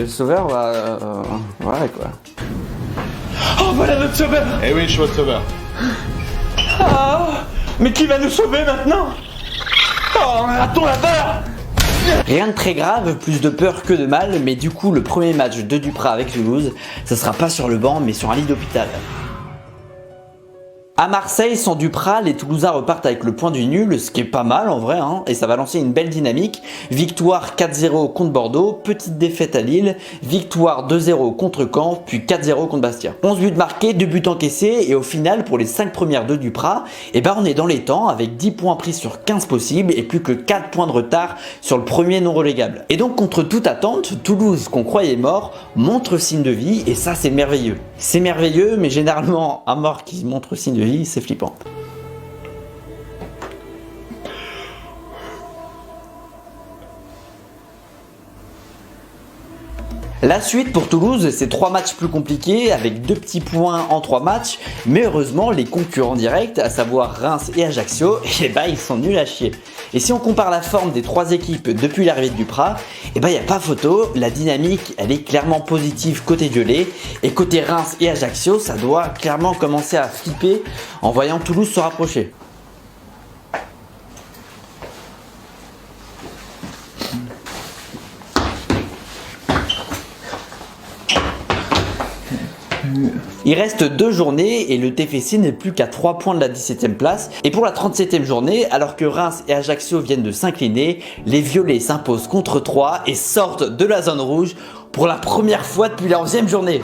sauveur, bah, voilà quoi. Oh, voilà notre sauveur. Eh oui, je suis votre sauveur. Ah, mais qui va nous sauver maintenant? Oh, un raton laveur. Rien de très grave, plus de peur que de mal, mais du coup le premier match de Duprat avec Toulouse, ça sera pas sur le banc mais sur un lit d'hôpital. À Marseille, sans Duprat, les Toulousains repartent avec le point du nul, ce qui est pas mal en vrai, hein, et ça va lancer une belle dynamique. Victoire 4-0 contre Bordeaux, petite défaite à Lille, victoire 2-0 contre Caen, puis 4-0 contre Bastia. 11 buts marqués, 2 buts encaissés, et au final, pour les 5 premières de Duprat, on est dans les temps, avec 10 points pris sur 15 possibles, et plus que 4 points de retard sur le premier non relégable. Et donc, contre toute attente, Toulouse, qu'on croyait mort, montre signe de vie, et ça c'est merveilleux. C'est merveilleux, mais généralement, un mort qui montre signe de vie, c'est flippant. La suite pour Toulouse, c'est 3 matchs plus compliqués avec 2 petits points en 3 matchs, mais heureusement les concurrents directs, à savoir Reims et Ajaccio, ils sont nuls à chier. Et si on compare la forme des 3 équipes depuis l'arrivée de Duprat, y a pas photo, la dynamique elle est clairement positive côté violet, et côté Reims et Ajaccio, ça doit clairement commencer à flipper en voyant Toulouse se rapprocher. Il reste 2 journées et le TFC n'est plus qu'à 3 points de la 17e place. Et pour la 37e journée, alors que Reims et Ajaccio viennent de s'incliner, les Violets s'imposent contre 3 et sortent de la zone rouge pour la première fois depuis la 11e journée.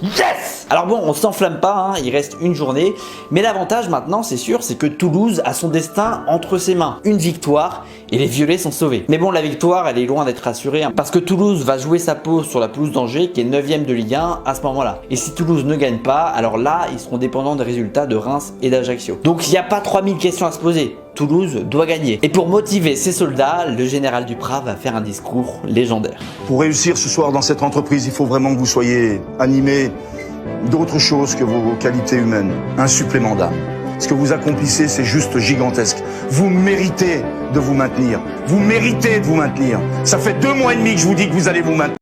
Yes! Alors bon, on s'enflamme pas, hein, il reste une journée, mais l'avantage maintenant, c'est sûr, c'est que Toulouse a son destin entre ses mains. Une victoire et les Violets sont sauvés. Mais bon, la victoire, elle est loin d'être assurée, hein, parce que Toulouse va jouer sa peau sur la pelouse d'Angers, qui est 9ème de Ligue 1 à ce moment-là. Et si Toulouse ne gagne pas, alors là, ils seront dépendants des résultats de Reims et d'Ajaccio. Donc il n'y a pas 3000 questions à se poser. Toulouse doit gagner. Et pour motiver ses soldats, le général Duprat va faire un discours légendaire. Pour réussir ce soir dans cette entreprise, il faut vraiment que vous soyez animés d'autre chose que vos qualités humaines, un supplément d'âme. Ce que vous accomplissez, c'est juste gigantesque. Vous méritez de vous maintenir. Vous méritez de vous maintenir. Ça fait 2 mois et demi que je vous dis que vous allez vous maintenir.